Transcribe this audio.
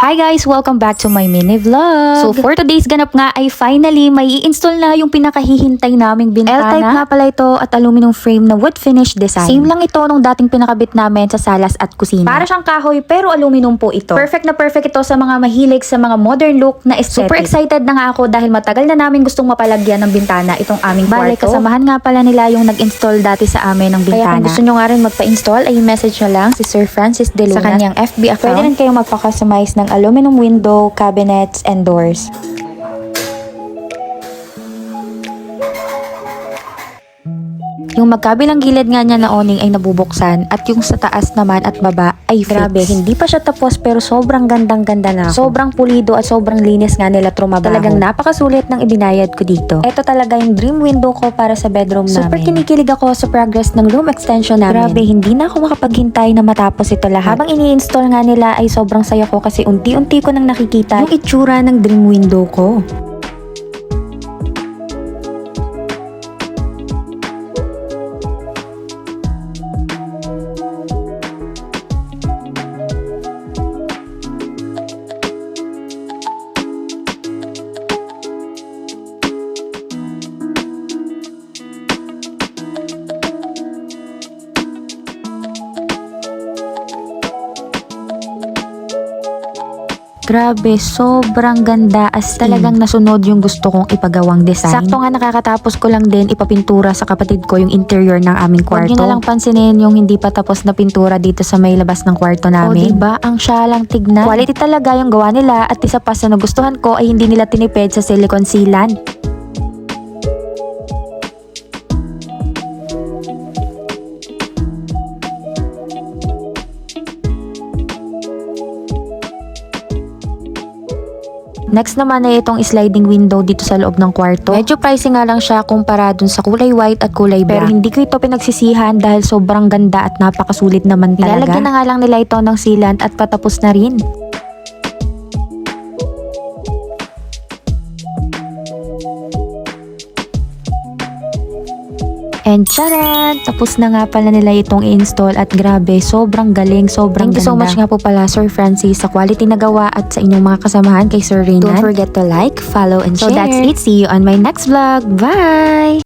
Hi guys! Welcome back to my mini vlog. So for today's ganap nga ay finally may i-install na yung pinakahihintay naming bintana. L-type nga pala ito at aluminum frame na wood finish design. Same lang ito nung dating pinakabit namin sa salas at kusina. Para siyang kahoy pero aluminum po ito. Perfect na perfect ito sa mga mahilig sa mga modern look na aesthetic. Super excited na nga ako dahil matagal na namin gustong mapalagyan ng bintana itong aming kwarto. Bale, kasamahan nga pala nila yung nag-install dati sa amin ng bintana. Kaya kung gusto nyo nga rin magpa-install ay message nyo lang si Sir Francis De Luna sa kanyang FB account. Pwede rin kayong magpa-customize ng aluminum window, cabinets, and doors. Yung magkabilang gilid nga niya na awning ay nabubuksan at yung sa taas naman at baba ay fixed. Grabe, hindi pa siya tapos pero sobrang gandang-ganda na ako. Sobrang pulido at sobrang linis nga nila trumabaho. Talagang napakasulit ng ibinayad ko dito. Ito talaga yung dream window ko para sa bedroom namin. Super kinikilig ako sa progress ng room extension namin. Grabe, hindi na ako makapaghintay na matapos ito lahat. Habang ini-install nga nila ay sobrang saya ko kasi unti-unti ko nang nakikita yung itsura ng dream window ko. Grabe, sobrang ganda as talagang nasunod yung gusto kong ipagawang design. Sakto nga nakakatapos ko lang din ipapintura sa kapatid ko yung interior ng aming kwarto. Huwag nyo na lang pansinin yung hindi pa tapos na pintura dito sa may labas ng kwarto namin. O diba, ang syalang tignan. Quality talaga yung gawa nila at isa pa sa nagustuhan ko ay hindi nila tinipid sa silicone sealant. Next naman ay itong sliding window dito sa loob ng kwarto. Medyo pricey nga lang siya kumpara dun sa kulay white at kulay black. Pero hindi ko ito pinagsisihan dahil sobrang ganda at napakasulit naman talaga. Nilalagyan na nga lang nila ito ng sealant at patapos na rin. And charan! Tapos na nga pala nila itong i-install at grabe, sobrang galing, sobrang ganda. Thank you so much nga po pala Sir Francis sa quality na gawa at sa inyong mga kasamahan kay Sir Renan. Don't forget to like, follow, and share. So that's it. See you on my next vlog. Bye!